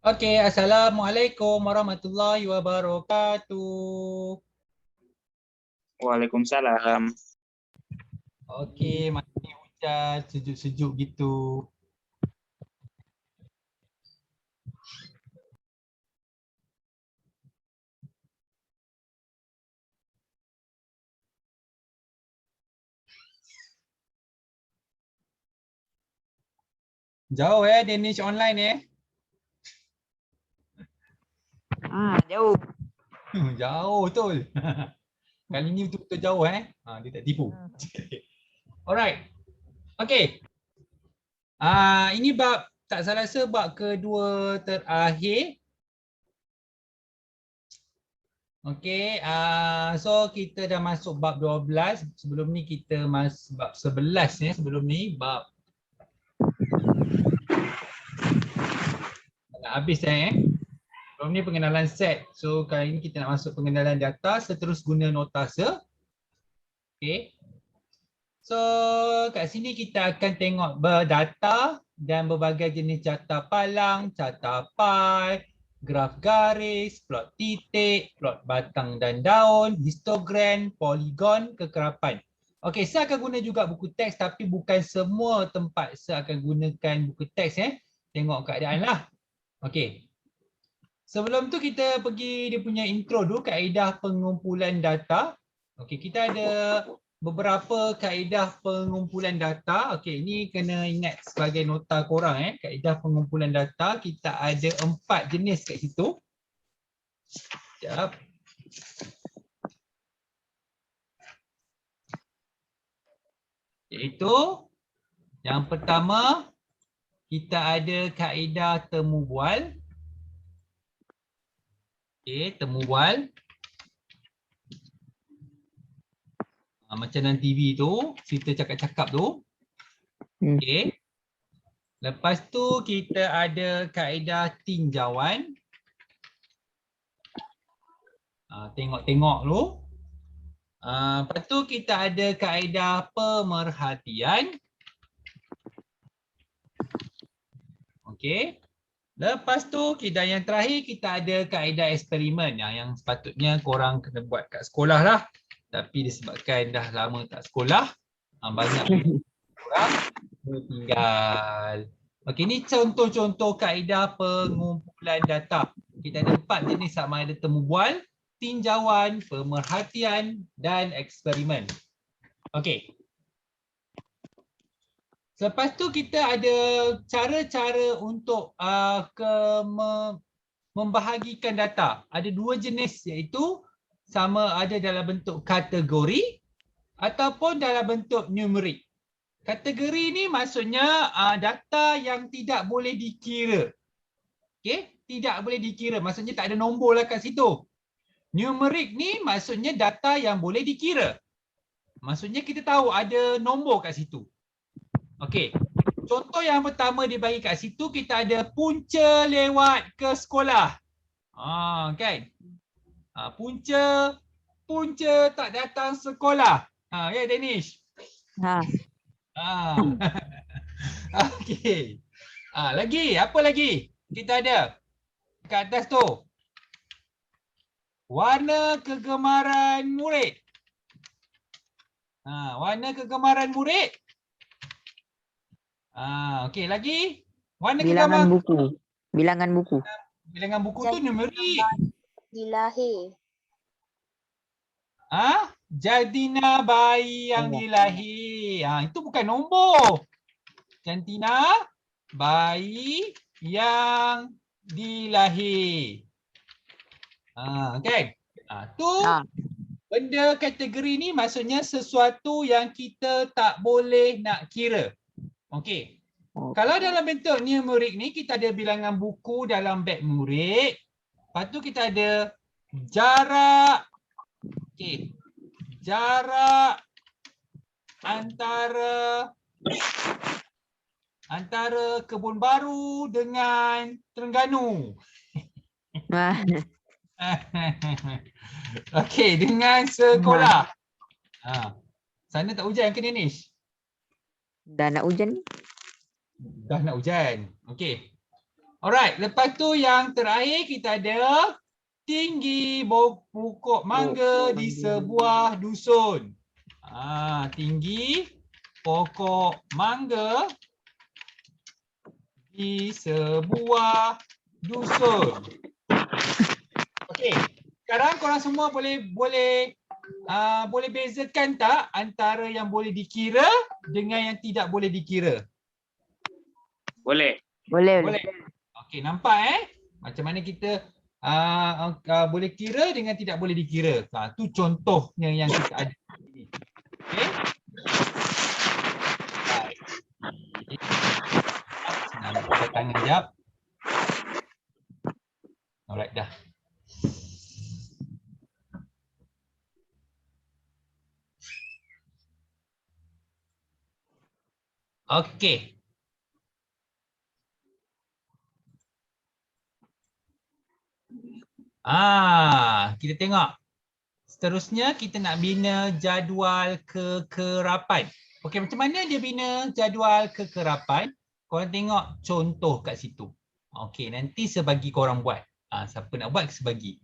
Okey, Assalamualaikum warahmatullahi wabarakatuh. Waalaikumsalam. Okey, macam ni hujan sejuk-sejuk gitu. Jauh Danish online Jauh. Jauh betul. Kali ni betul-betul jauh dia tak tipu. Alright. Okey. Ini bab tak salah rasa bab kedua terakhir. Okey, so kita dah masuk bab 12. Sebelum ni kita masuk bab 11 sebelum ni bab nak habis Sebelum ni pengenalan set. So kali ni kita nak masuk pengenalan data seterus guna notase. Okey. So kat sini kita akan tengok berdata dan berbagai jenis carta palang, carta pie, graf garis, plot titik, plot batang dan daun, histogram, poligon, kekerapan. Okey, saya akan guna juga buku teks tapi bukan semua tempat saya akan gunakan buku teks Tengok keadaan lah. Okey. Sebelum tu kita pergi dia punya intro dulu, kaedah pengumpulan data. Okey, kita ada beberapa kaedah pengumpulan data. Okey, ini kena ingat sebagai nota korang kaedah pengumpulan data. Kita ada 4 jenis kat situ. Sekejap. Iaitu yang pertama kita ada kaedah temu bual. Okey, temu bual. Macam dalam TV tu, cerita cakap-cakap tu. Okey. Lepas tu kita ada kaedah tinjauan. Tengok-tengok dulu. Lepas tu kita ada kaedah pemerhatian. Okey. Lepas tu yang terakhir kita ada kaedah eksperimen yang sepatutnya korang kena buat kat sekolah lah. Tapi disebabkan dah lama tak sekolah, banyak korang tinggal. Okey, ni contoh-contoh kaedah pengumpulan data. Kita ada 4 jenis sama ada temu bual, tinjauan, pemerhatian dan eksperimen. Okey. Selepas tu kita ada cara-cara untuk membahagikan data. Ada 2 jenis iaitu sama ada dalam bentuk kategori ataupun dalam bentuk numerik. Kategori ni maksudnya data yang tidak boleh dikira. Okey, tidak boleh dikira. Maksudnya tak ada nombor lah kat situ. Numerik ni maksudnya data yang boleh dikira. Maksudnya kita tahu ada nombor kat situ. Okey. Contoh yang pertama dibagi kat situ kita ada punca lewat ke sekolah. Kan? Punca tak datang sekolah. Ya Danish. Okey. Lagi apa lagi? Kita ada kat atas tu. Warna kegemaran murid. Warna kegemaran murid. Okey, lagi? Warna Bilangan buku. Bilangan buku. Bilangan buku tu numerik. Dilahir. Jantina bayi yang dilahir. Itu bukan nombor. Jantina bayi yang dilahir. Kan? Tu benda kategori ni maksudnya sesuatu yang kita tak boleh nak kira. Okey. Kalau dalam bentuk numerik ni kita ada bilangan buku dalam beg murid. Lepas tu kita ada jarak. Okey. Jarak antara Kebun Baru dengan Terengganu. Okey, dengan sekolah. Sana tak hujan ke Danish? Dah nak hujan ni? Dah nak hujan. Okey. Alright, lepas tu yang terakhir kita ada tinggi pokok mangga di sebuah dusun. Tinggi pokok mangga di sebuah dusun. Okey, sekarang korang semua boleh bezakan tak antara yang boleh dikira dengan yang tidak boleh dikira? Boleh. Boleh. Okey, nampak macam mana kita boleh kira dengan tidak boleh dikira. Tu contohnya yang kita ada. Okey. Baik. Senang pakai tangan jap. Alright dah. Okey. Kita tengok. Seterusnya kita nak bina jadual kekerapan. Okey, macam mana dia bina jadual kekerapan? Korang tengok contoh kat situ. Okey, nanti sebagi korang buat. Siapa nak buat sebagi.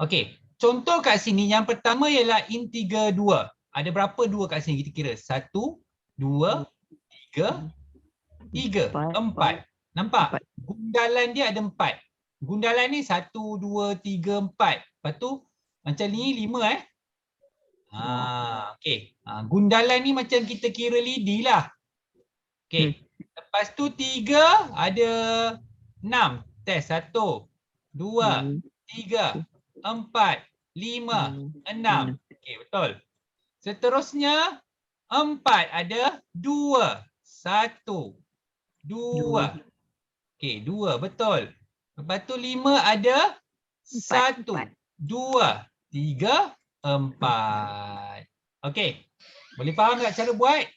Okey, contoh kat sini yang pertama ialah integer 2. Ada berapa 2 kat sini kita kira? 1, 2, 3, 4. Nampak? Gundalan dia ada 4. Gundalan ni 1, 2, 3, 4. Lepas tu macam ni 5 okey. Gundalan ni macam kita kira lidi lah. Okey. Lepas tu 3 ada 6. Test 1, 2, 3, 4, 5, 6. Okey, betul. Seterusnya 4 ada 2. 1, 2. Okey, 2 betul. Lepas tu 5 ada 1, 2, 3, 4. Okey. Boleh faham tak cara buat?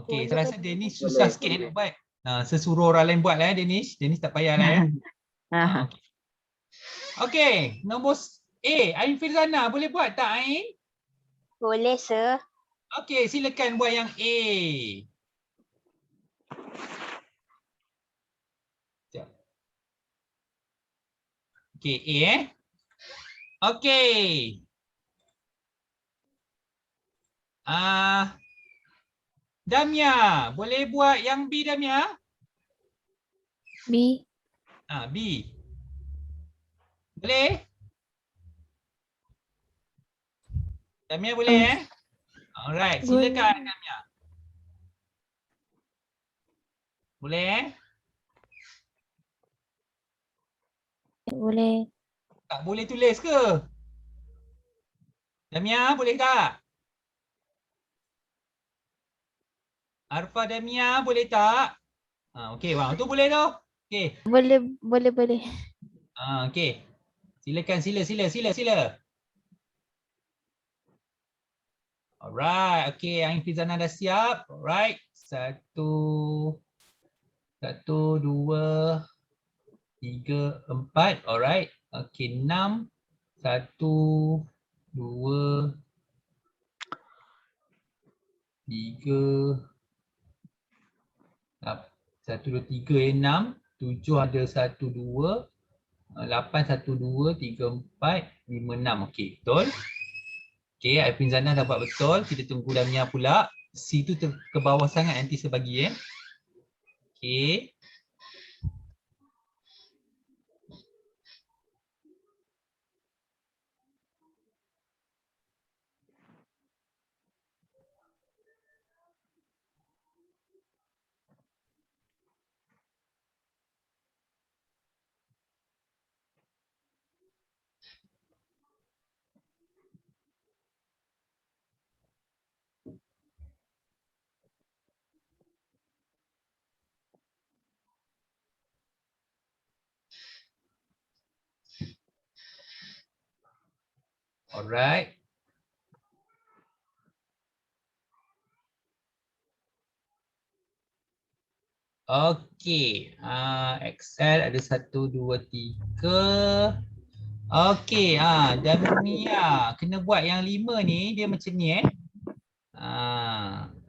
Okey, saya rasa Denish susah sikit nak buat. Sesuruh orang lain buat lah Denish. Denish tak payahlah Okay. Okey, nombor A. Ain Firzana boleh buat tak Ain? Boleh, sir. Okey, silakan buat yang A. Okey, A Okey. Damia, boleh buat yang B Damia? B. B. Boleh? Damia boleh Alright, silakan Damia. Boleh Boleh. Tak boleh tulis ke? Damia boleh tak? Arfa Damia boleh tak? Okey, bang. Tu boleh tu. Okey. Boleh. Okey. Silakan sila. Alright. Okey, Ain Fizana dah siap. Alright. 1 2 3 4. Alright. Okey, 6 1 2 3 1 2 3 6 7 ada 1 2 8 1 2 3 4 5 6. Okey, betul. Okey, Aifin Zana dah buat betul. Kita tunggu Damia pula. C tu ke bawah sangat nanti sebagi Okey. Alright. Okey. Excel ada 1 2 3. Okey, Damia kena buat yang 5 ni dia macam ni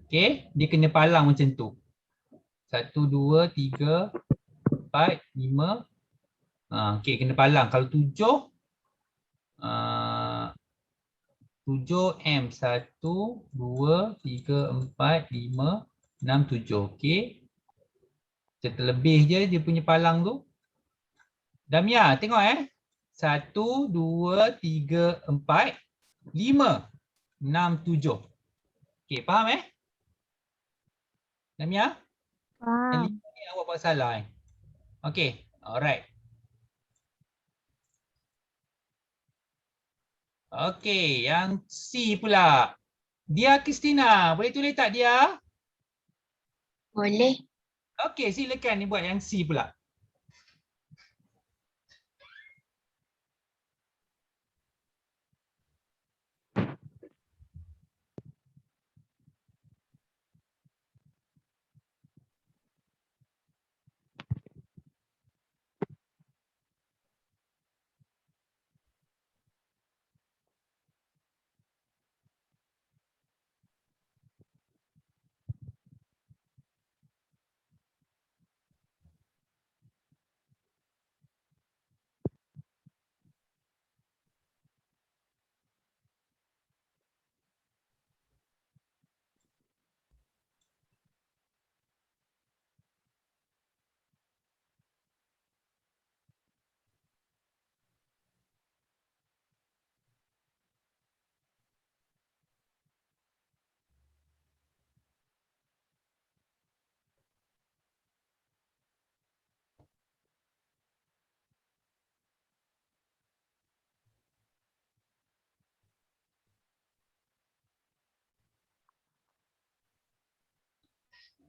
Okey, dia kena palang macam tu. 1, 2, 3, 4, 5. Okey, kena palang. Kalau 7, 7M. 1, 2, 3, 4, 5, 6, 7. Okey. Kita terlebih je dia punya palang tu. Damia, tengok 1, 2, 3, 4, 5, 6, 7. Okey, faham Damia? Yang 5 ni awak buat salah Okey, alright. Okey, yang C pula. Dia Christina, boleh tulis tak dia? Boleh. Okey, silakan ni buat yang C pula.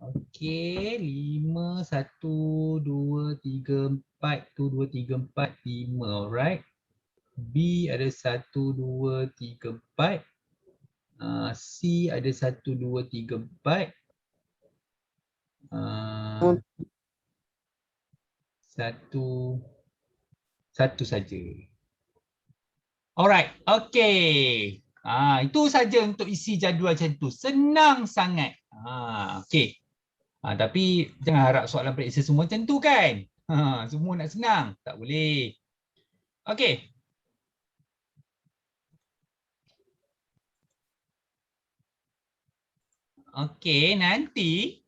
Okey, 5, 1, 2, 3, 4. 1, 2, 3, 4, 5. Alright. B ada 1, 2, 3, 4. C ada 1, 2, 3, 4. Satu saja. Alright, okey. Itu saja untuk isi jadual macam tu. Senang sangat. Okey. Tapi jangan harap soalan periksa semua macam tu kan. Semua nak senang. Tak boleh. Okey. Okey, nanti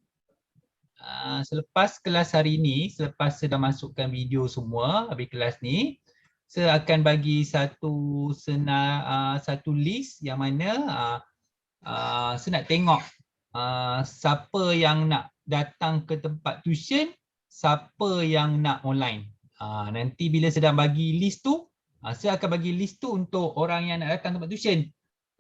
selepas kelas hari ni, selepas saya dah masukkan video semua habis kelas ni, saya akan bagi satu list yang mana saya nak tengok siapa yang nak datang ke tempat tuition, siapa yang nak online. Nanti bila saya dah bagi list tu, saya akan bagi list tu untuk orang yang nak datang tempat tuition.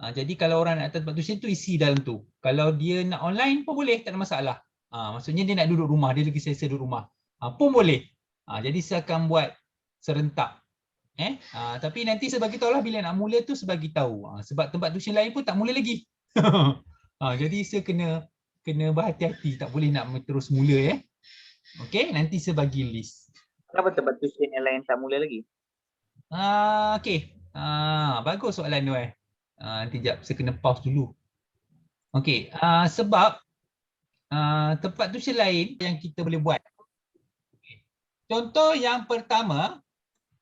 Jadi kalau orang nak datang tempat tuition tu isi dalam tu. Kalau dia nak online pun boleh, tak ada masalah. Maksudnya dia nak duduk rumah, dia lagi selesa duduk rumah. Pun boleh. Jadi saya akan buat serentak. Tapi nanti saya bagi tahu lah bila nak mula tu saya bagi tahu. Sebab tempat tuition lain pun tak mula lagi. Jadi saya kena berhati-hati, tak boleh nak terus mula Okey, nanti saya bagi list. Kenapa tempat tuition yang lain tak mula lagi? Okey. Bagus soalan tu nanti jap saya kena pause dulu. Okey, sebab tempat tuition lain yang kita boleh buat. Contoh yang pertama,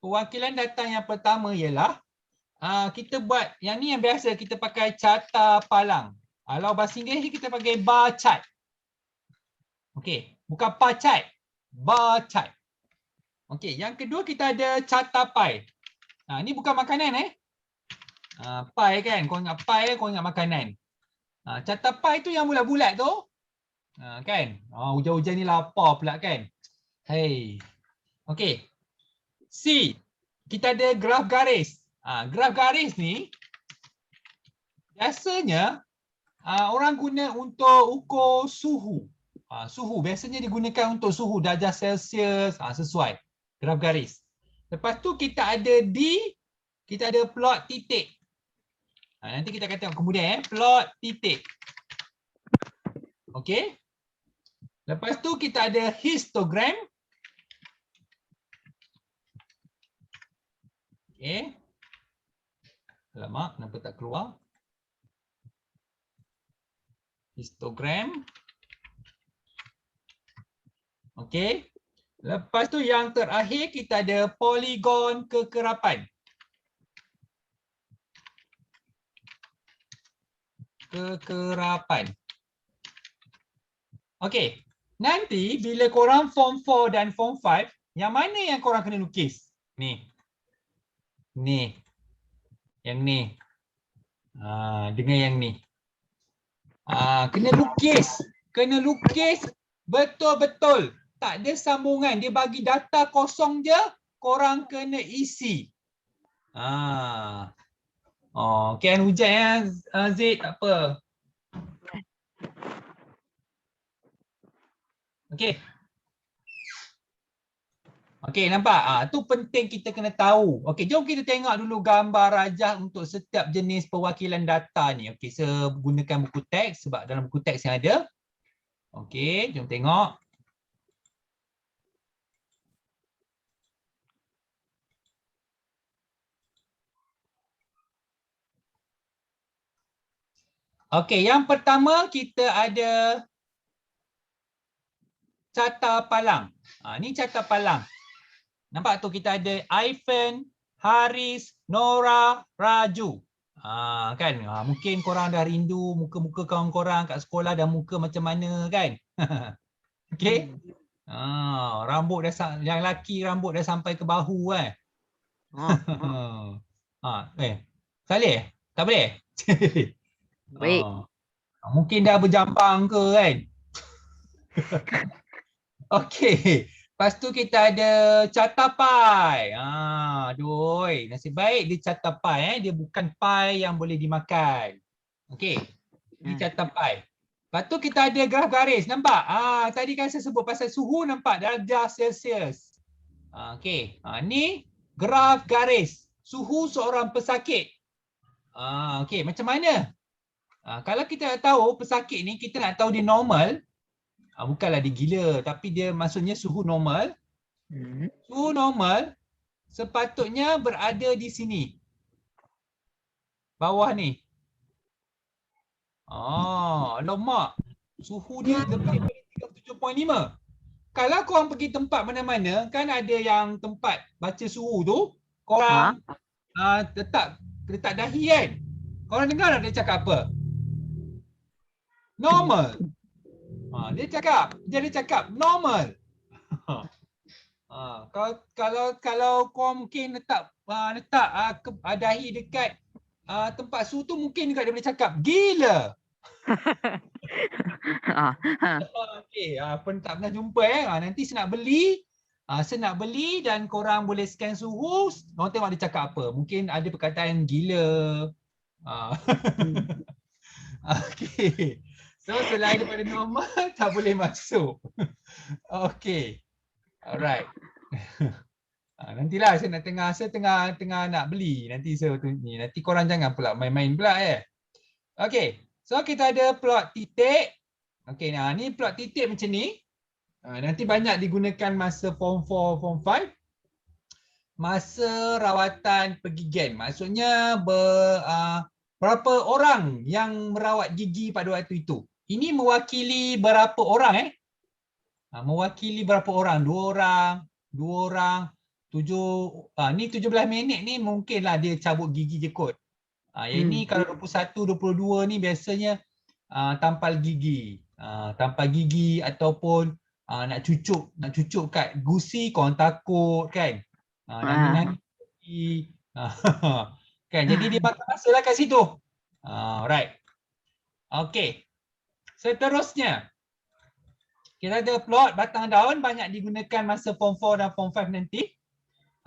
perwakilan datang yang pertama ialah kita buat yang ni yang biasa kita pakai carta palang. Kalau bahasa Inggeris kita pakai bar chart. Okey, bukan bar chart, bar chart. Okey, yang kedua kita ada carta pie. Ni bukan makanan pie kan, kau ingat pie kau ingat makanan. Carta pie tu yang bulat-bulat tu. Kan? Hujan-hujan ni lapar pula kan. Hey. Okey. C. Kita ada graf garis. Graf garis ni biasanya orang guna untuk ukur suhu. Suhu biasanya digunakan untuk suhu darjah Celsius, sesuai graf garis. Lepas tu kita ada D, kita ada plot titik. Nanti kita akan tengok kemudian plot titik. Okey. Lepas tu kita ada histogram. Okey. Alamak, kenapa tak keluar? Histogram. Okey. Lepas tu yang terakhir kita ada poligon kekerapan. Kekerapan. Okey. Nanti bila korang form 4 dan form 5, yang mana yang korang kena lukis? Ni. Ni. Yang ni. Dengan yang ni. Kena lukis. Kena lukis betul-betul. Tak ada sambungan. Dia bagi data kosong je, korang kena isi. Okay, hujan ya, Zid, tak apa. Okay. Okay, nampak? Tu penting kita kena tahu. Okay, jom kita tengok dulu gambar rajah untuk setiap jenis perwakilan data ni. Okay, saya gunakan buku teks sebab dalam buku teks yang ada. Okay, jom tengok. Okey, yang pertama kita ada carta palang. Ni carta palang. Nampak tu kita ada Ivan, Haris, Nora, Raju. Kan? Mungkin korang dah rindu muka-muka kawan korang kat sekolah dah muka macam mana kan? Okey. Rambut dah yang lelaki rambut dah sampai ke bahu kan. Saleh, tak boleh? Baik. Mungkin dah berjambang ke kan? Okey. Lepas tu kita ada catapai. Aduh, nasib baik dia catapai. Dia bukan pai yang boleh dimakan. Okey. Ini catapai. Lepas tu kita ada graf garis. Nampak? Tadi kan saya sebut pasal suhu, nampak darjah Celsius. Okey. Ni graf garis. Suhu seorang pesakit. Okey, macam mana? Kalau kita nak tahu pesakit ni, kita nak tahu dia normal. Bukanlah dia gila, tapi dia maksudnya suhu normal. Suhu normal sepatutnya berada di sini. Bawah ni. Lemak. Suhu dia lebih dari 37.5. Kalau korang pergi tempat mana-mana, kan ada yang tempat baca suhu tu, korang letak dahi kan? Korang dengar tak dia cakap apa? Normal. Dia cakap normal. Kalau kau mungkin letak dahi dekat tempat suhu tu, mungkin juga dia boleh cakap gila. Okey, tak pernah jumpa nanti saya nak beli dan korang boleh scan suhu, korang tengok dia cakap apa. Mungkin ada perkataan gila. Okey. So selain daripada normal tak boleh masuk. Okey. Alright. Nantilah saya tengah nak beli. Nanti korang jangan pula main-main pula . Okey. So kita ada plot titik. Okey, ni plot titik macam ni. Nanti banyak digunakan masa form 4, form 5. Masa rawatan pergigian. Maksudnya berapa orang yang merawat gigi pada waktu itu. Ini mewakili berapa orang mewakili berapa orang? 2 orang, 7. Ni 17 minit ni mungkinlah dia cabut gigi je kot. Yang ni kalau 21, 22 ni biasanya tampal gigi. Tampal gigi ataupun nak cucuk kat gusi, korang takut kan. Nangis-nangis. Kan, jadi dia makan masa lah kat situ. Alright. Okey. Seterusnya, kita ada plot batang daun, banyak digunakan masa form 4 dan form 5 nanti.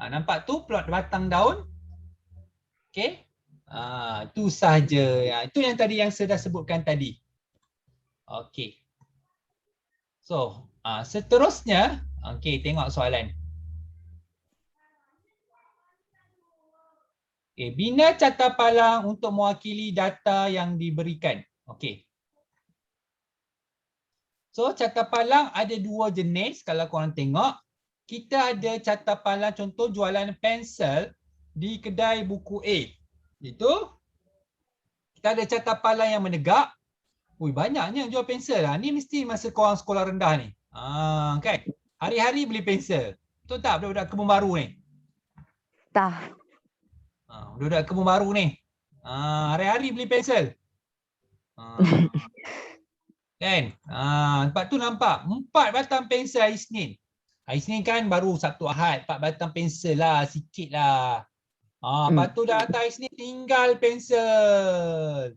Nampak tu plot batang daun. Okey. Itu sahaja. Itu yang tadi yang saya dah sebutkan tadi. Okey. So, seterusnya, okey, tengok soalan. Okay, bina carta palang untuk mewakili data yang diberikan. Okey. So, carta palang ada 2 jenis kalau korang tengok. Kita ada carta palang contoh jualan pensel di kedai buku A. Itu. Kita ada carta palang yang menegak. Banyaknya jual pensel lah. Ni mesti masa korang sekolah rendah ni. Kan? Hari-hari beli pensel. Betul tak budak-budak kebun baru ni? Dah. Budak-budak kebun baru ni. Hari-hari beli pensel. Kan? Lepas tu nampak 4 batang pensel hari Isnin. Hari Isnin kan baru Sabtu Ahad, 4 batang pensel lah, sikit lah. Lepas tu dah datang hari Isnin tinggal pensel.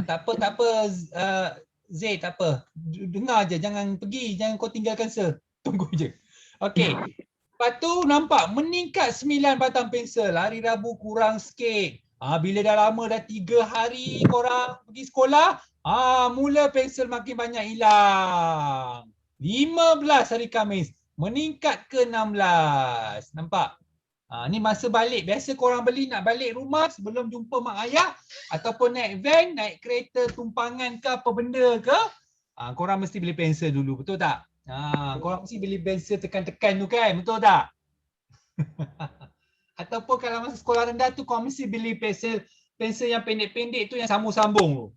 Tak apa Zaid, tak apa. Dengar je, jangan pergi, jangan kau tinggalkan tunggu je. Okey. Lepas tu nampak meningkat 9 batang pensel. Hari Rabu kurang sikit. Bila dah lama dah 3 hari korang pergi sekolah, mula pensel makin banyak hilang. 15 hari Khamis meningkat ke 16. Nampak? Ni masa balik. Biasa korang beli nak balik rumah sebelum jumpa mak ayah ataupun naik van, naik kereta tumpangan ke apa benda ke, korang mesti beli pensel dulu. Betul tak? Korang mesti beli pensel tekan-tekan tu kan? Betul tak? Ataupun kalau masa sekolah rendah tu kau mesti beli pensel yang pendek-pendek tu yang sambung-sambung tu.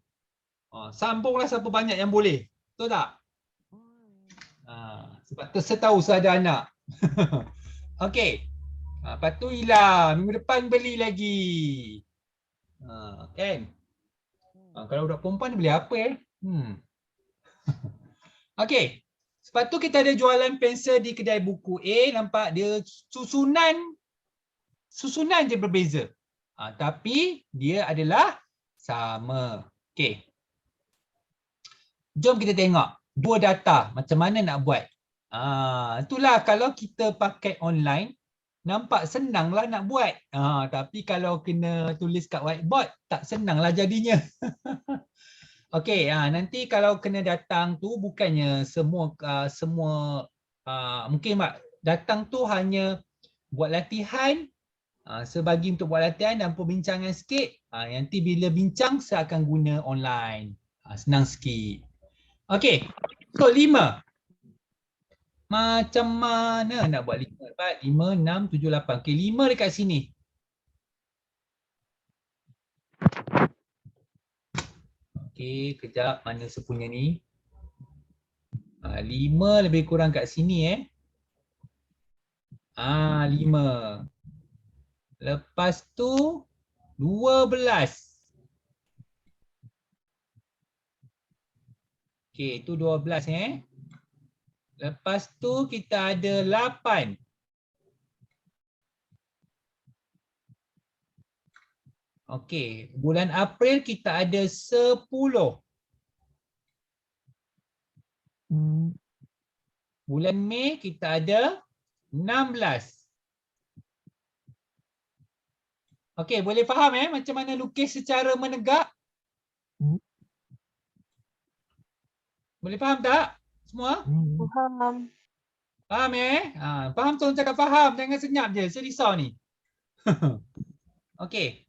Sambunglah siapa banyak yang boleh. Betul tak? Sebab tersetau ada anak. Okey. Lepas tu hilang. Minggu depan beli lagi. Kan? Kalau budak perempuan beli apa Okey. Sebab tu kita ada jualan pensel di kedai buku A. Nampak dia susunan je berbeza. Tapi dia adalah sama. Okey. Jom kita tengok 2 data macam mana nak buat. Itulah kalau kita pakai online, nampak senanglah nak buat. Tapi kalau kena tulis kat whiteboard, tak senanglah jadinya. Okey, nanti kalau kena datang tu bukannya semua mungkin datang tu hanya buat latihan, sebagi untuk buat latihan dan perbincangan sikit. Nanti bila bincang saya akan guna online. Senang sikit. Okey. So 5. Macam mana nak buat 5? 4, 5, 6, 7, 8. Okey, 5 dekat sini. Okey, kejap mana sepunya ni. 5 lebih kurang kat sini 5. Lepas tu 12. Okey, itu 12 Lepas tu kita ada 8. Okey, bulan April kita ada 10. Bulan Mei kita ada 16. Okey, boleh faham macam mana lukis secara menegak? Boleh faham tak semua? Faham. Faham faham, tolong cakap faham, jangan senyap je, saya risau ni. Okey.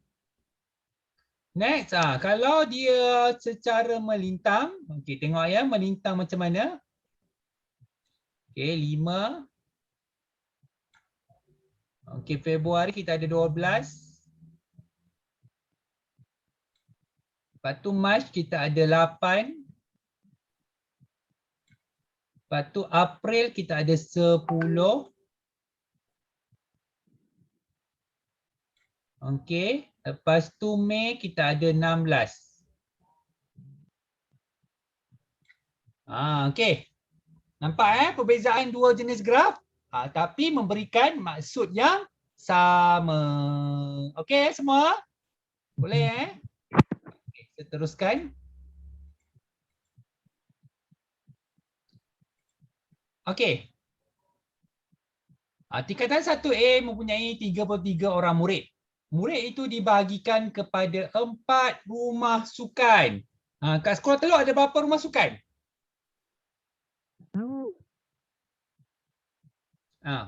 Next, kalau dia secara melintang, okey, tengok melintang macam mana. Okey, 5. Okey, Februari kita ada 12. Lepas tu Mac kita ada 8. Lepas tu April kita ada 10. Okey, lepas tu Mei kita ada 16. Okey. Nampak perbezaan 2 jenis graf? Tapi memberikan maksud yang sama. Okey semua? Boleh Okay, kita teruskan. Okey. Tingkatan 1A mempunyai 33 orang murid. Murid itu dibahagikan kepada 4 rumah sukan. Kat Sekolah Teluk ada berapa rumah sukan?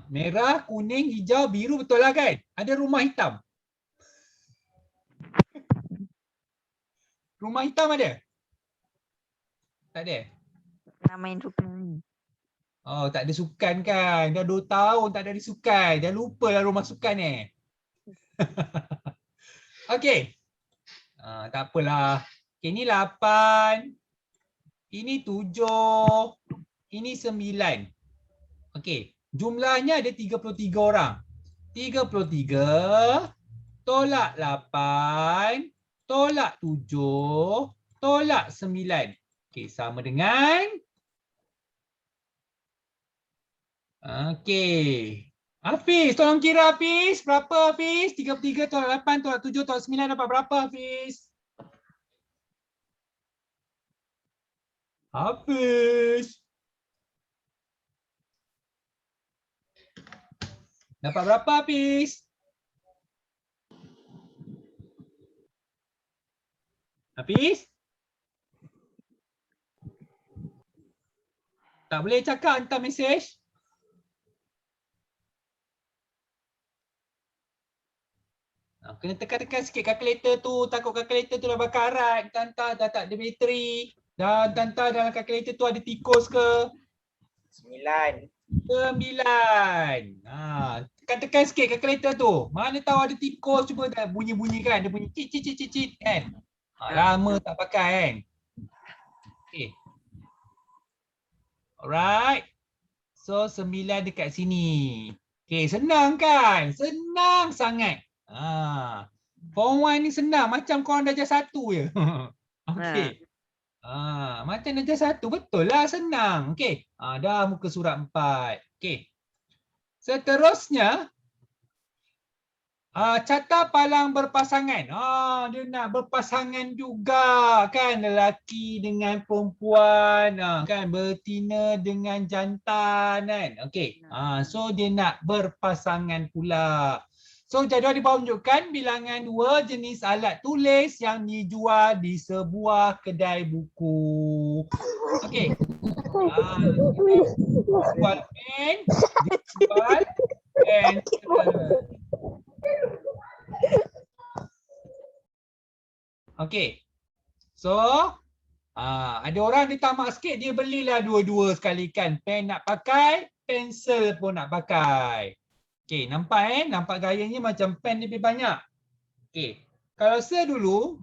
Merah, kuning, hijau, biru, betul lah kan? Ada rumah hitam. Rumah hitam ada? Tak ada? Nak main sukan. Oh, tak ada sukan kan? Dah 2 tahun tak ada sukan. Dah lupa lah rumah sukan Okey. Tak apalah. Okay, ini 8. Ini 7. Ini 9. Okey, jumlahnya ada 33 orang. 33 tolak 8 tolak 7 tolak 9. Okey, sama dengan okey. Hafiz, tolong kira Hafiz. Berapa Hafiz? 33 tolak 8 tolak 7 tolak 9 dapat berapa Hafiz? Hafiz. Dapat berapa Hafiz? Hafiz? Tak boleh cakap, hantar mesej. Kena tekan-tekan sikit kalkulator tu. Takut kalkulator tu dah berkarat. Hantar dah tak ada bateri. Dan hantar dalam kalkulator tu ada tikus ke? 9. 9. Tekan-tekan sikit kalkulator tu. Mana tahu ada tikus cuba dah bunyi-bunyi kan. Dia bunyi cit cit cit cit cit kan. Lama tak pakai kan. Okay. Alright. So 9 dekat sini. Okay, senang kan? Senang sangat. Form 1 ni senang. Macam korang darjah 1 je. Okay. Macam darjah 1. Betul lah, senang. Okay. Dah muka surat 4. Okay. Seterusnya, carta palang berpasangan. Dia nak berpasangan juga kan, lelaki dengan perempuan, kan, betina dengan jantan kan. Okey. So dia nak berpasangan pula. So jadual di bawah menunjukkan bilangan 2 jenis alat tulis yang dijual di sebuah kedai buku. Okey. Jual pen, dijual pensel. Okey. So, ada orang dia tamak sikit, dia belilah dua-dua sekali kan. Pen nak pakai, pensel pun nak pakai. Okey, nampak nampak gayanya macam pen lebih banyak. Okey. Kalau saya dulu,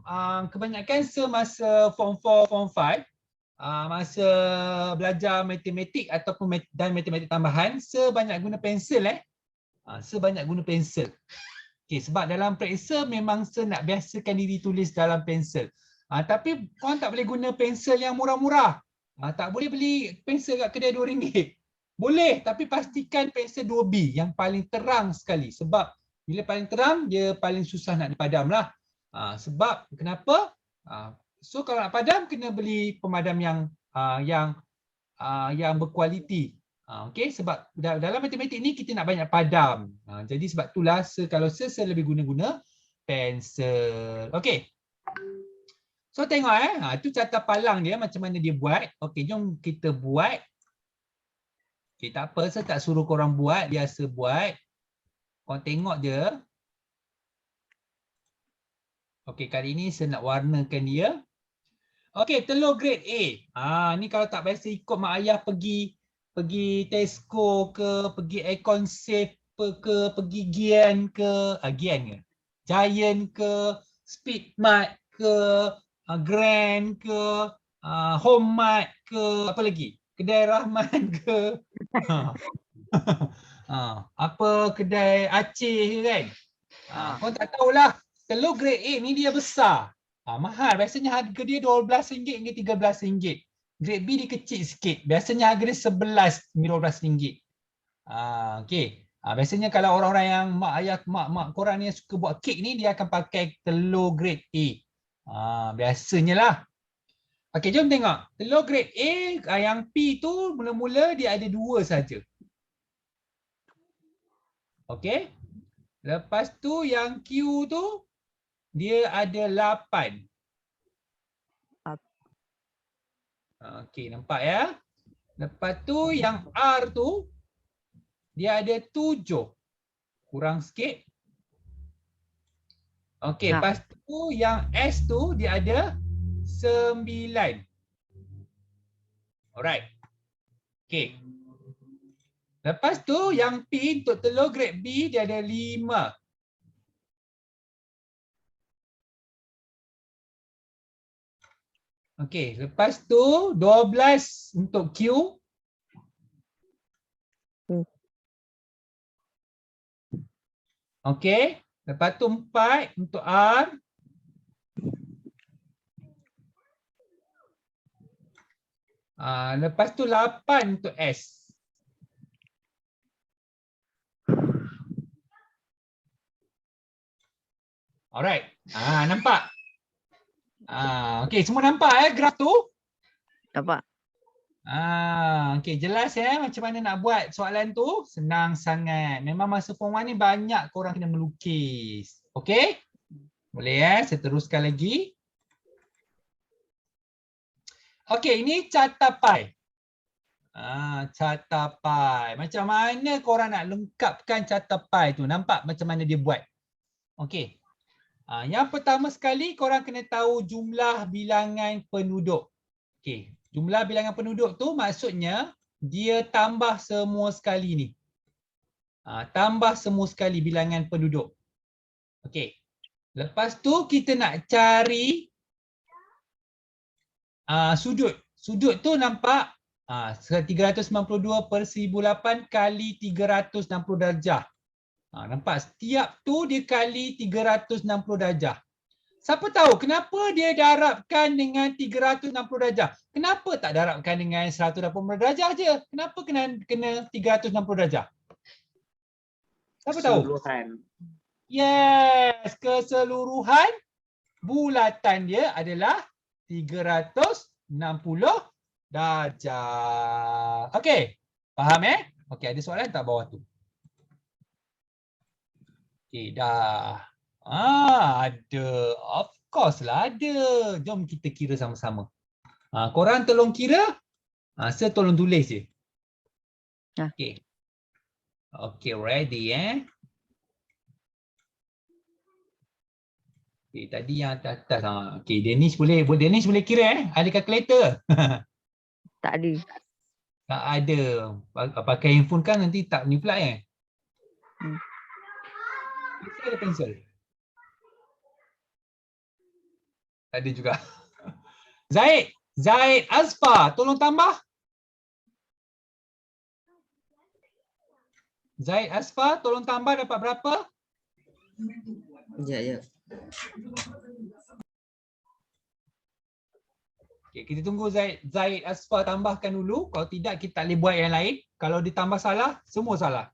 kebanyakan semasa form 4, form 5, masa belajar matematik ataupun dan matematik tambahan, saya banyak guna pensel saya banyak guna pensel. Okey, sebab dalam periksa memang saya nak biasakan diri tulis dalam pensel. Tapi korang tak boleh guna pensel yang murah-murah. Tak boleh beli pensel kat kedai RM2. Boleh, tapi pastikan pensel 2B yang paling terang sekali. Sebab bila paling terang, dia paling susah nak dipadam lah. Sebab kenapa? So kalau nak padam, kena beli pemadam yang berkualiti. Okey, sebab dalam matematik ni kita nak banyak padam. Jadi sebab itulah kalau saya lebih guna pensel. Okey. So tengok itu carta palang dia macam mana dia buat. Okey, jom kita buat. Okey, tak apa, saya tak suruh korang buat, biasa buat. Korang tengok je. Okey, kali ni saya nak warnakan dia. Okey, telur grade A. Ni kalau tak biasa ikut mak ayah pergi Tesco ke, pergi Icon Safe ke, pergi Gian ke, Giant ke, Speedmart ke, Grand ke, Home Mart ke, apa lagi? Kedai Rahman ke. Apa kedai Aceh kan. Kau tak tahulah, telur grade A ni dia besar. Mahal, biasanya harga dia RM12 hingga RM13. Grade B dia kecil sikit, biasanya harga dia RM11-12. Okey. Biasanya kalau orang-orang yang mak korang ni yang suka buat kek ni, dia akan pakai telur grade A. Biasanya lah. Okey, jom tengok. Telur grade A yang P tu mula-mula dia ada 2 saja. Okey. Lepas tu yang Q tu dia ada 8. Okey, nampak ya? Lepas tu yang R tu dia ada 7. Kurang sikit. Okey, lepas tu yang S tu dia ada 9. Alright. Okey. Lepas tu yang P untuk telur grade B dia ada 5. Okey, lepas tu 12 untuk Q. Okey. Lepas tu 4 untuk R. Lepas tu 8 untuk S. Alright. Nampak? Okey, semua nampak graf tu? Nampak? Okey, jelas macam mana nak buat soalan tu? Senang sangat. Memang masa form 1 ni banyak korang kena melukis. Okey? Boleh saya teruskan lagi. Okey, ini carta pie. Carta pie. Macam mana korang nak lengkapkan carta pie tu? Nampak macam mana dia buat? Okey. Yang pertama sekali korang kena tahu jumlah bilangan penduduk. Okey. Jumlah bilangan penduduk tu maksudnya dia tambah semua sekali ni. Tambah semua sekali bilangan penduduk. Okey. Lepas tu kita nak cari sudut. Sudut tu nampak 392 per 1008 kali 360 darjah. Nampak setiap tu dia kali 360 darjah. Siapa tahu kenapa dia darabkan dengan 360 darjah? Kenapa tak darabkan dengan 180 darjah je? Kenapa kena 360 darjah? Siapa tahu? Keseluruhan. Yes, keseluruhan bulatan dia adalah 360 darjah. Okey. Faham Okey, ada soalan tak bawah tu? Okey, dah. Ada. Of course lah ada. Jom kita kira sama-sama. Korang tolong kira. Saya tolong tulis je. Okey. Okey, ready Okey, tadi yang atas. Okey, Danish boleh kira Ada kalkulator? Tak ada. Tak ada. Pakai handphone kan nanti tak ni pula Pensel ada pensel? Tak ada juga. Zaid Azfar, tolong tambah. Zaid Azfar, tolong tambah dapat berapa? Ya. Okay, kita tunggu Zaid Azfar tambahkan dulu. Kalau tidak, kita tak boleh buat yang lain. Kalau ditambah salah, semua salah.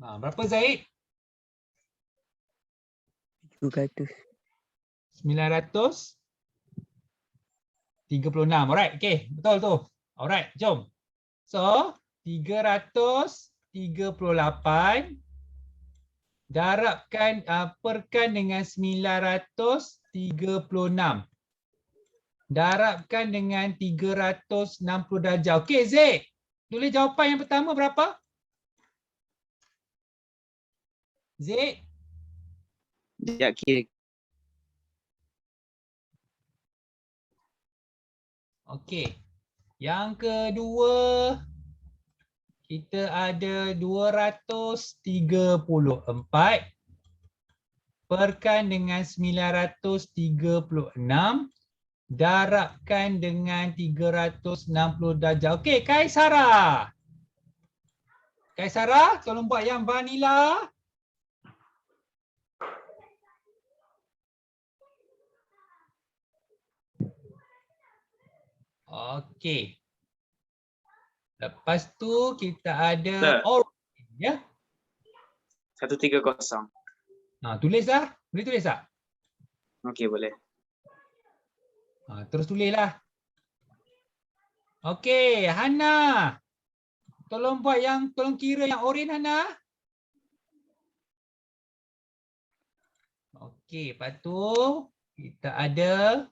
Berapa Zaid? 700. 936. Alright, okay. Betul tu. Alright, jom. So, 338 darabkan, perkan dengan 936. Darabkan dengan 360 darjah. Okey, Zaid. Tulis jawapan yang pertama berapa? Zaid? Sekejap kira. Okey. Yang kedua, kita ada 234 perkan dengan 936 darabkan dengan 360 darjah. Okey, Kaisara. Kaisara, tolong buat yang vanilla. Okey. Lepas tu kita ada orange ya. 130. Tulis dah. Boleh tulis tak? Okey, boleh. Terus tulislah. Okey, Hana. Tolong kira yang orange Hana. Okey, lepas tu kita ada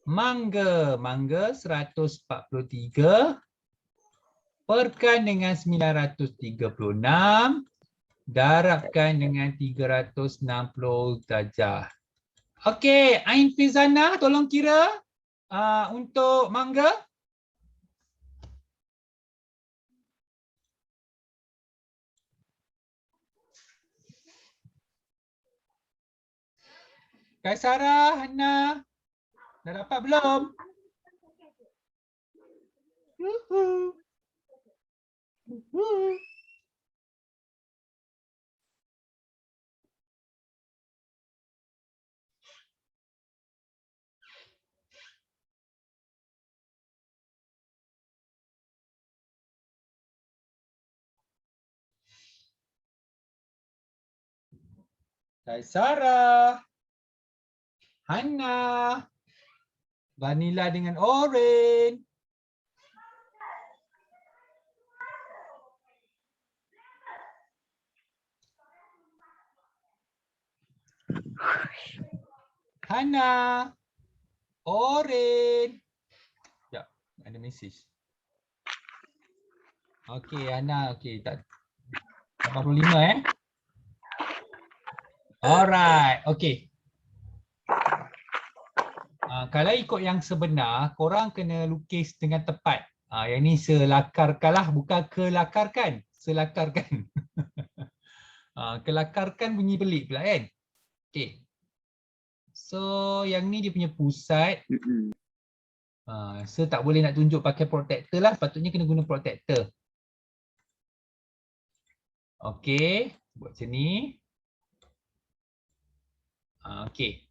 mangga 143 perkan dengan 936 darabkan dengan 360 darjah. Okey, Ain Fizana tolong kira untuk mangga. Kak Sarah, Hana, dah dapat belum? Yuhu. Yuhu. Kak Sarah, Hana, vanilla dengan orange. Hana, orange. Sekejap, ada mesej. Okey, Hana, okey, tak 85 Alright, okey. Kalau ikut yang sebenar, korang kena lukis dengan tepat. Yang ni selakarkanlah, bukan kelakarkan. Selakarkan. Kelakarkan bunyi pelik pula kan? Okey. So, yang ni dia punya pusat. So, tak boleh nak tunjuk pakai protector lah. Patutnya kena guna protector. Okey. Buat macam ni. Okey.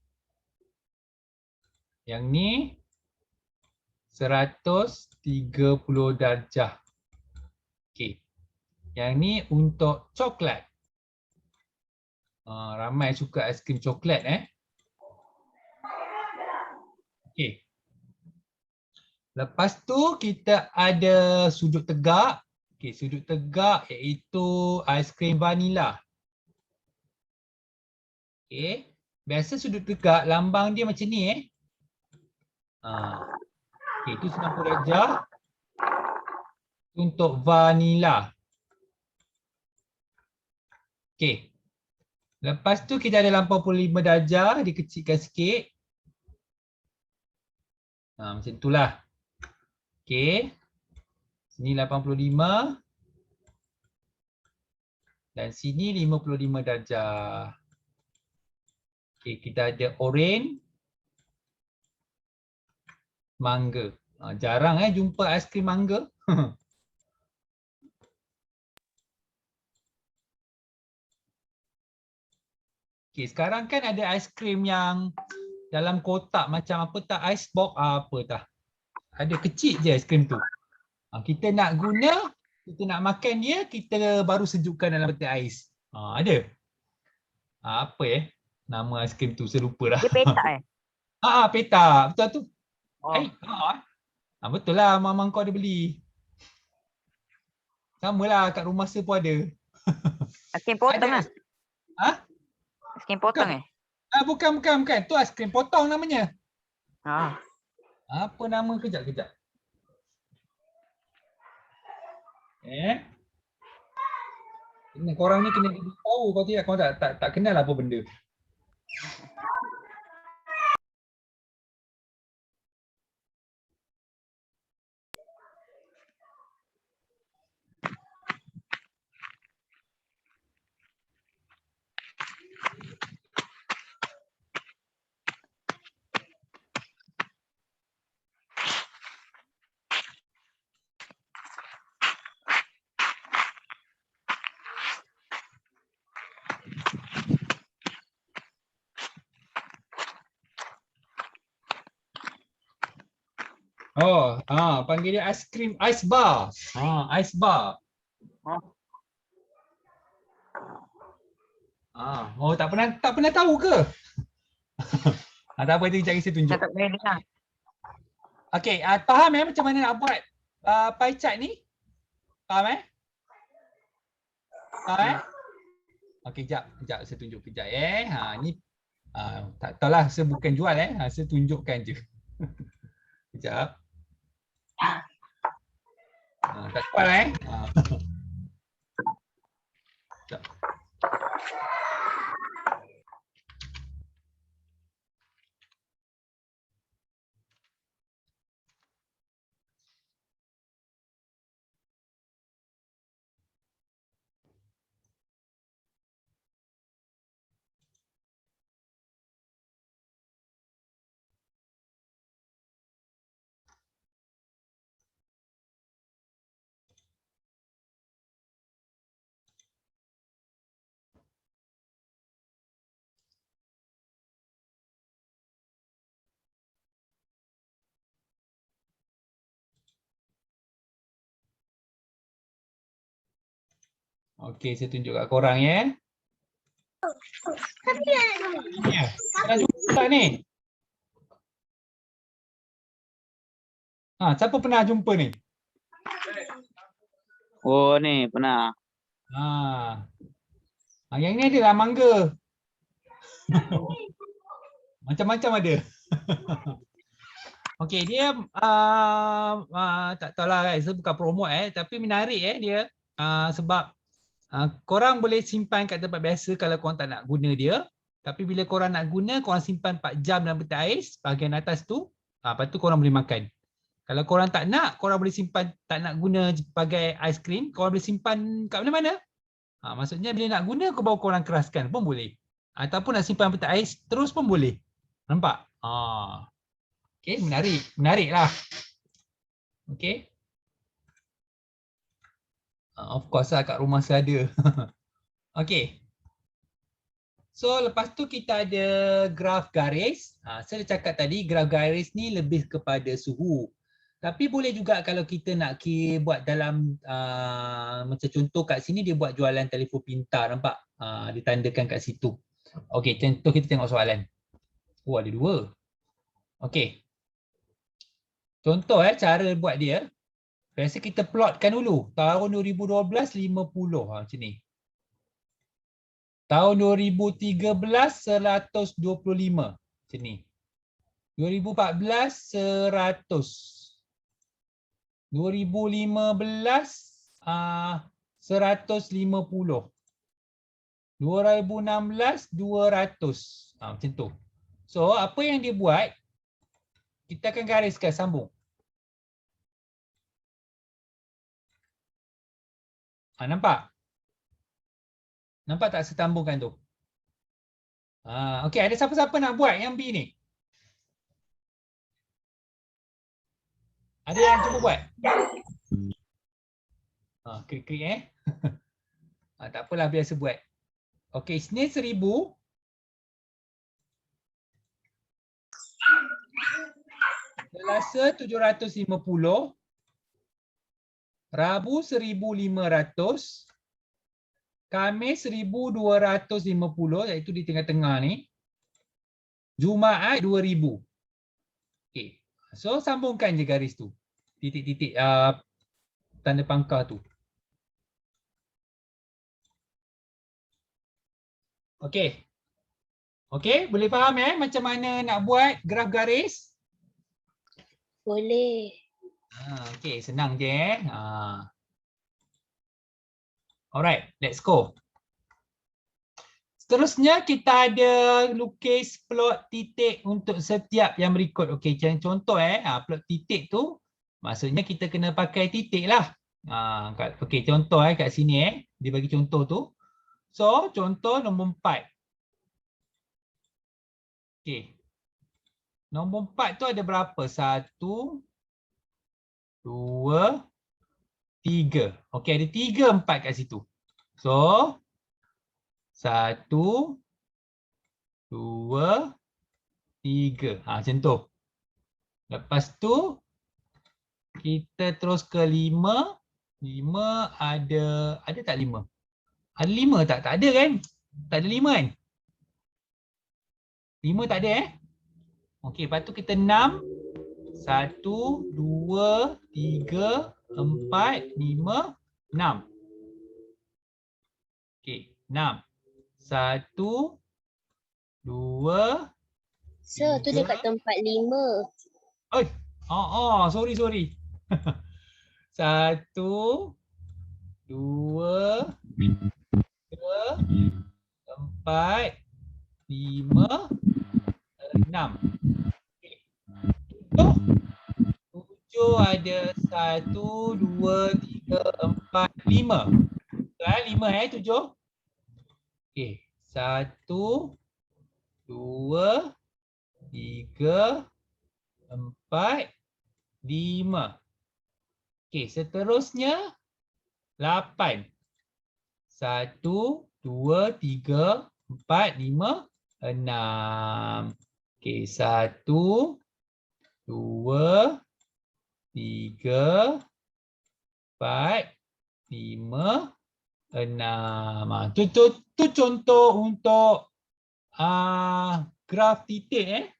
Yang ni 130 darjah. Okey. Yang ni untuk coklat. Ramai suka aiskrim coklat Okey. Lepas tu kita ada sudut tegak. Okey, sudut tegak iaitu aiskrim vanila. Okey. Biasa sudut tegak lambang dia macam ni Okey, itu 90 darjah untuk vanila. Okey. Lepas tu kita ada 85 darjah, dikecilkan sikit. Macam itulah. Okey. Sini 85. Dan sini 55 darjah. Okey, kita ada orange. Mangga. Jarang jumpa aiskrim mangga. Okey, sekarang kan ada aiskrim yang dalam kotak macam apa tak, ice box apa tak. Ada kecil je aiskrim tu. Kita nak guna, kita nak makan dia, kita baru sejukkan dalam peti ais. Ada. Apa nama aiskrim tu, saya lupa dah. Dia petak Peta. Betul tu. Oh. Betul lah, mama kau ada beli. Sama lah, kat rumah saya pun ada. Aiskrim potong Ada. Aiskrim potong Bukan. Tu aiskrim potong namanya. Apa nama? Kejap. Korang ni kena tahu, kalau tidak korang tak kenal apa benda. Panggil dia aiskrim ice bar. Ice bar. Tak pernah tahu ke? Tak apa, sekejap saya tunjuk. Okey, faham macam mana nak buat pie chart ni? Faham Faham Okey, sekejap saya tunjuk kejap ni tak tahulah, saya bukan jual saya tunjukkan je. Sekejap. Tak jual Sekejap. Okey, saya tunjuk kat korang ya. Ya, pernah jumpa tak ni? Ha, siapa pernah jumpa ni? Oh ni pernah. Ha. Yang ni adalah mangga. Macam-macam ada. Okey, dia tak tahulah guys, saya bukan promote tapi menarik dia. Sebab korang boleh simpan kat tempat biasa kalau korang tak nak guna dia. Tapi bila korang nak guna, korang simpan 4 jam dalam peti ais, bahagian atas tu, lepas tu korang boleh makan. Kalau korang tak nak, korang boleh simpan, tak nak guna sebagai aiskrim, korang boleh simpan kat mana-mana. Maksudnya bila nak guna, baru korang keraskan pun boleh. Ataupun nak simpan peti ais terus pun boleh. Nampak? Okey, menarik. Menarik lah. Okey. Of course lah, kat rumah saya ada. Okey. So lepas tu kita ada graf garis. Saya dah cakap tadi graf garis ni lebih kepada suhu. Tapi boleh juga kalau kita nak buat dalam macam contoh kat sini dia buat jualan telefon pintar, nampak? Ditandakan kat situ. Okey, contoh kita tengok soalan. Oh, ada 2. Okey. Contoh cara buat dia. Biasa kita plotkan dulu. Tahun 2012 50 macam ni. Tahun 2013 125 macam ni. 2014 100. 2015 150. 2016 200. Macam tu. So apa yang dia buat, kita akan gariskan sambung. Nampak? Nampak tak setambungkan tu? Okey, ada siapa-siapa nak buat yang B ni? Ada yang cuba buat? Klik-klik tak apalah, biasa buat. Okey, Isnin 1000. Selasa 750. Rabu 1500. Khamis 1250, iaitu di tengah-tengah ni. Jumaat 2000. Okey. So sambungkan je garis tu. Titik-titik tanda pangkah tu. Okey. Okey, boleh faham macam mana nak buat graf garis? Boleh. Okey, senang je Alright, let's go. Seterusnya kita ada lukis plot titik untuk setiap yang berikut. Okey, contoh plot titik tu maksudnya kita kena pakai titik lah. Okey, contoh kat sini dia bagi contoh tu. So, contoh nombor 4. Okey. Nombor 4 tu ada berapa? 1 2 3. Okey, ada 3 4 kat situ. So 1 2 3. Macam tu. Lepas tu kita terus ke 5. 5 ada tak 5? Ada 5 tak? Tak ada kan? Tak ada 5 kan? 5 tak ada Okey, lepas tu kita 6. 1 2 3 4 5 6. Okey, 6. 1 2 So, tu 3. dekat tempat 5. Sorry. 1 2 3 4 5 6. 7 ada 1 2 3 4 5. Betul 5 7. Okey, 1 2 3 4 5. Okey, seterusnya 8. 1 2 3 4 5 6. Okey, 1 2 3 4 5 6. Tu contoh untuk graf titik.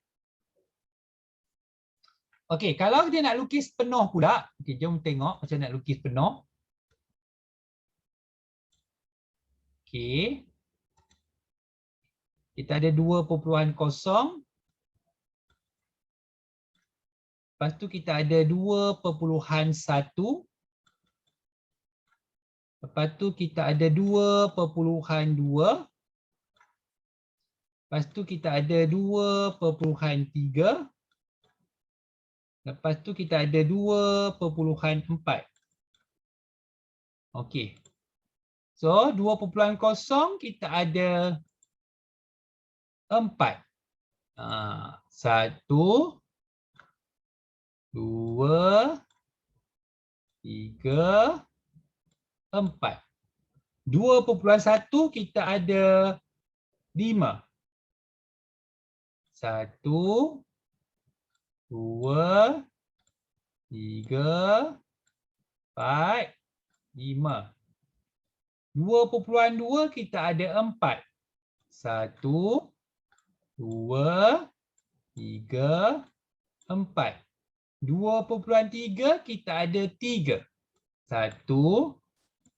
Okey, kalau dia nak lukis penuh pula, okey, jom tengok macam nak lukis penuh. Okey. Kita ada 2.0. Lepas tu kita ada 2.1. Lepas tu kita ada 2.2. Lepas tu kita ada 2.3. Lepas tu kita ada 2.4. Okey. So 2.0 kita ada 4. 1, 2, 3, 4. 2.1 kita ada 5. 1, 2, 3, 4, 5. 2.2 kita ada 4. 1, 2, 3, 4. 2.3 kita ada 3. 1,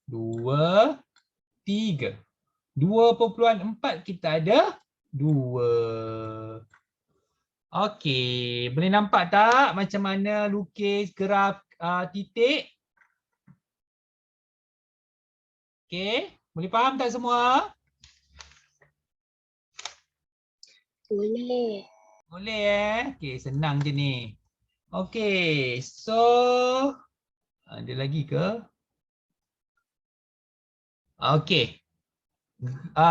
2, 3. 2.4 kita ada 2. Okey, boleh nampak tak macam mana lukis graf titik? Okey, boleh faham tak semua? Boleh. Boleh Okey, senang je ni. Okey, so ada lagi ke? Okey.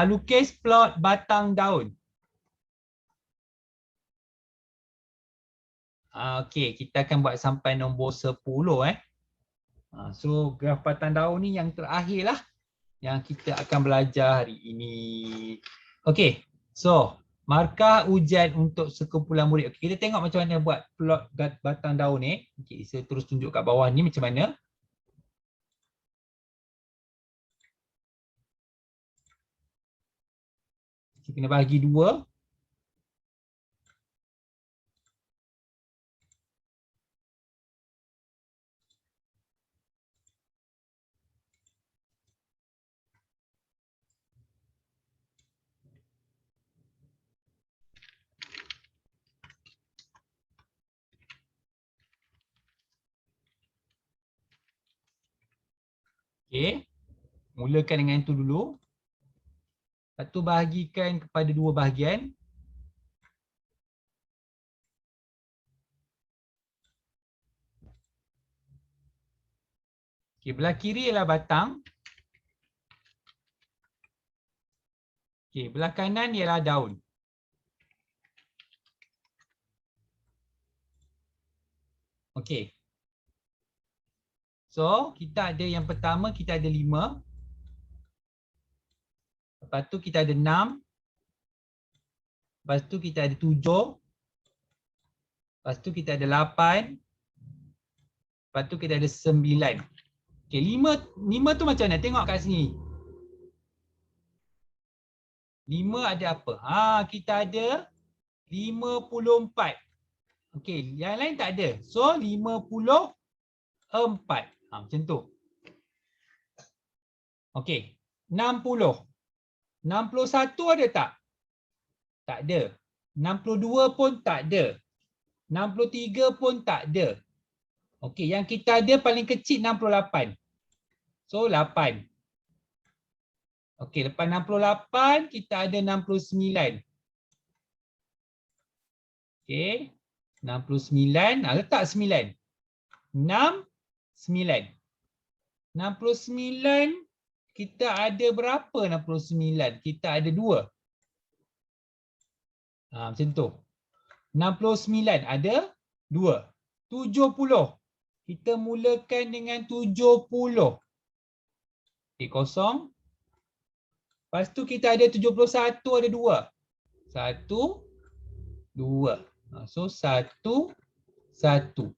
Lukis plot batang daun. Okey, kita akan buat sampai nombor 10 . So graf batang daun ni yang terakhir lah yang kita akan belajar hari ini. Okey, so markah ujian untuk sekumpulan murid. Okey, kita tengok macam mana buat plot batang daun ni. Okey, saya terus tunjuk kat bawah ni macam mana. Kita kena bahagi 2. Okey, mulakan dengan itu dulu. Lepas tu bahagikan kepada 2 bahagian. Okey, belah kiri ialah batang. Okey, belah kanan ialah daun. Okey. So, kita ada yang pertama kita ada 5. Lepas tu kita ada 6. Lepas tu kita ada 7. Lepas tu kita ada 8. Lepas tu kita ada 9. Okey, 5 tu macam mana? Tengok kat sini. 5 ada apa? Kita ada 54. Okey, yang lain tak ada. So 54. Macam tu. Okey, 60. 61 ada tak? Tak ada. 62 pun tak ada. 63 pun tak ada. Okey, yang kita ada paling kecil 68. So 8. Okey, lepas 68 kita ada 69. Okey, 69. Letak 9. 6, 9. 69 kita ada berapa 69? Kita ada 2. Macam tu. 69 ada 2. 70. Kita mulakan dengan 70. Okey, kosong. Lepas tu kita ada 71 ada 2. 1, 2. So 1, 1.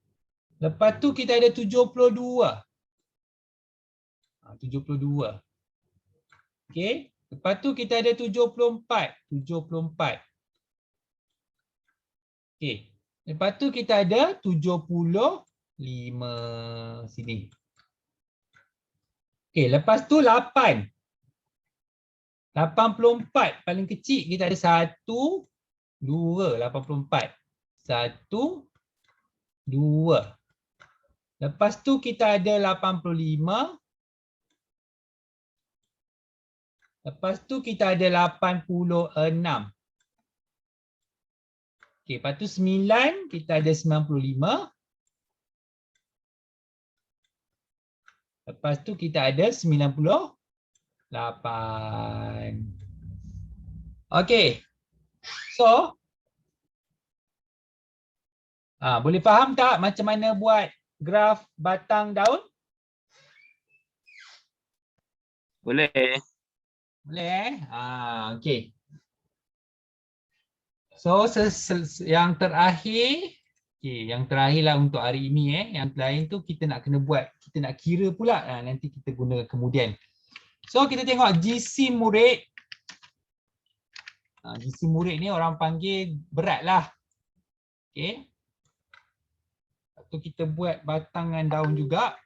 Lepas tu kita ada 72. 72. Okey. Lepas tu kita ada 74. 74. Okey. Lepas tu kita ada 75 sini. Okey, lepas tu 8. 84 paling kecil kita ada 1 2 84. 1 2. Lepas tu kita ada 85. Lepas tu kita ada 86. Okey, lepas tu 9 kita ada 95. Lepas tu kita ada 98. Okey. So, boleh faham tak macam mana buat graf batang daun? Boleh. Boleh okey. So yang terakhir, yang terakhirlah untuk hari ini yang lain tu kita nak kena buat, kita nak kira pula, nanti kita guna kemudian. So kita tengok GC murid. GC murid ni orang panggil berat lah. Okey. Lepas tu kita buat batangan daun juga.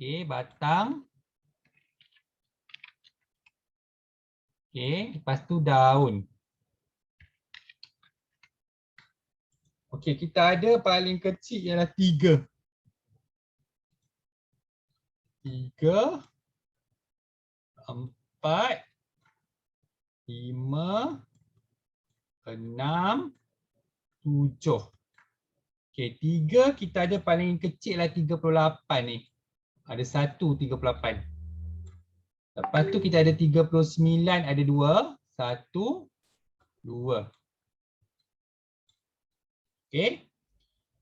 Okey, batang. Okey, lepas tu daun. Okey, kita ada paling kecil ialah 3. 3, 4, 5, 6, 7. Okey, 3 kita ada paling kecil lah 38 ni. Ada 1 38. Lepas tu kita ada 39, ada 2. 1, 2. Okey.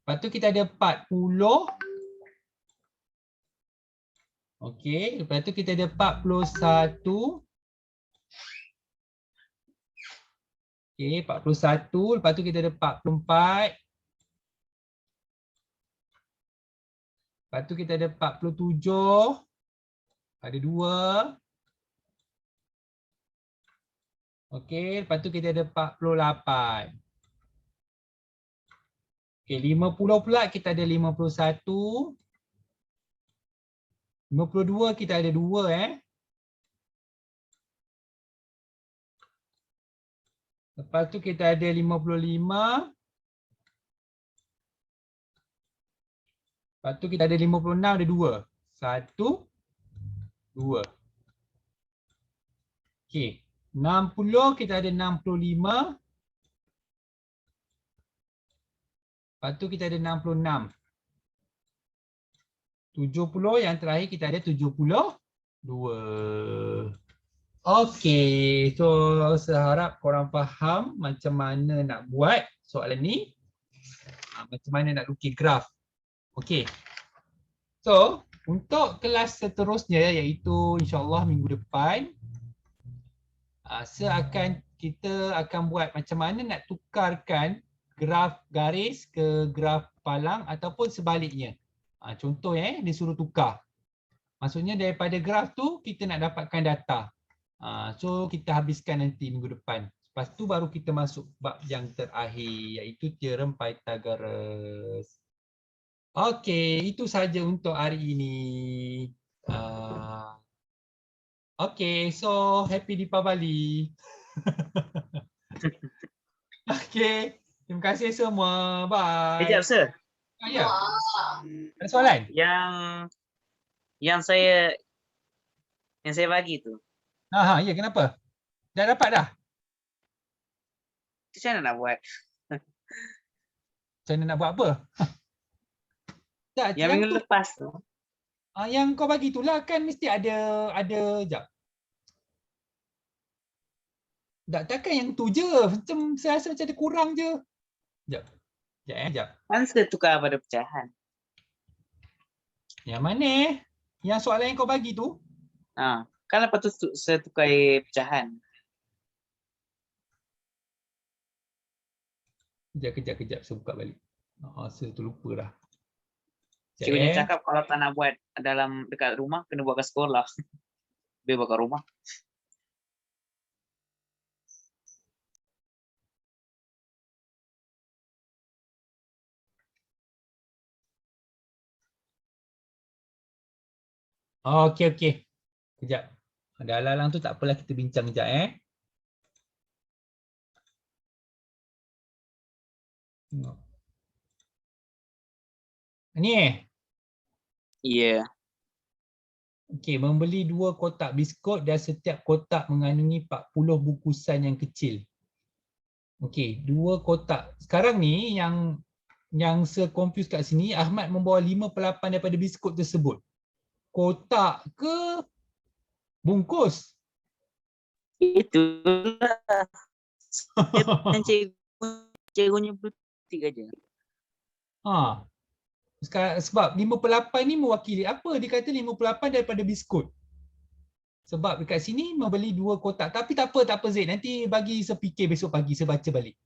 Lepas tu kita ada 40. Okey, lepas tu kita ada 41. Okey, 41. Lepas tu kita ada 44. Lepas tu kita ada 47. Ada 2. Okey, lepas tu kita ada 48. Okey, 50 pula kita ada 51. 52 kita ada 2 Lepas tu kita ada 55. Lepas tu kita ada 56, ada 2. 1, 2. Okey. 60 kita ada 65. Lepas tu kita ada 66. 70 yang terakhir kita ada 72. Okey, so saya harap korang faham macam mana nak buat soalan ni. Macam mana nak lukis graf. Okey. So, untuk kelas seterusnya iaitu insya-Allah minggu depan kita akan buat macam mana nak tukarkan graf garis ke graf palang ataupun sebaliknya. Contoh dia suruh tukar. Maksudnya daripada graf tu kita nak dapatkan data. So kita habiskan nanti minggu depan. Lepas tu baru kita masuk bab yang terakhir iaitu teorem Pythagoras. Okey, itu saja untuk hari ini. Okey, so happy Deepavali. Okey, terima kasih semua. Bye. Sekejap, sir. Ya. Ada soalan? Yang saya bagi tu. Ya, kenapa? Dah dapat dah? Macam mana nak buat? Macam mana nak buat apa? Tak, Yang minggu lepas tu. Yang kau bagi tu lah kan mesti ada jap. Tak, takkan yang tu je. Macam saya rasa macam ada kurang je. Jap. Jap. Kan saya tukar pada pecahan. Yang mana? Yang soalan yang kau bagi tu? Kan lepas tu saya tukar pecahan. Kejap. Saya buka balik. Saya terlupa dah. Cikgunya cakap kalau tak nak buat dalam dekat rumah, kena buat kat sekolah. Dia buat kat rumah. Oh, okey okey. Kejap. Ada alang-alang tu tak apalah, kita bincang kejap Tengok. Ni Ya. okey, membeli 2 kotak biskut dan setiap kotak mengandungi 40 bungkusan yang kecil. Okey, 2 kotak. Sekarang ni yang se-confuse kat sini, Ahmad membawa 5/8 daripada biskut tersebut. Kotak ke bungkus? Itulah. Dan cikgunya bertiga aja. Ha. Sekarang, sebab 5/8 ni mewakili apa? Dia kata 5/8 daripada biskut. Sebab dekat sini membeli 2 kotak. Tapi tak apa Zaid. Nanti bagi saya fikir besok pagi, saya baca balik.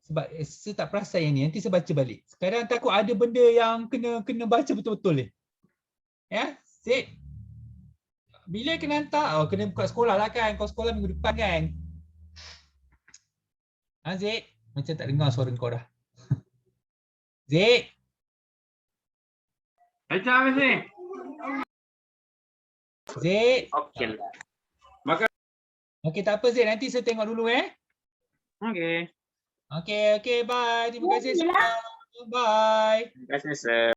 Sebab saya tak perasan yang ni. Nanti saya baca balik. Sekarang takut ada benda yang kena baca betul-betul ni. Zaid. Bila kena hantar? Oh, kena buka sekolah lah kan. Kau sekolah minggu depan kan? Zaid? Macam tak dengar suara kau dah. Zaid? Macam apa sih? Zaid? Okey lah. Okey, tak apa Zaid. Nanti saya tengok dulu Okey. Okey, bye. Terima kasih semua. Bye. Terima kasih, sir.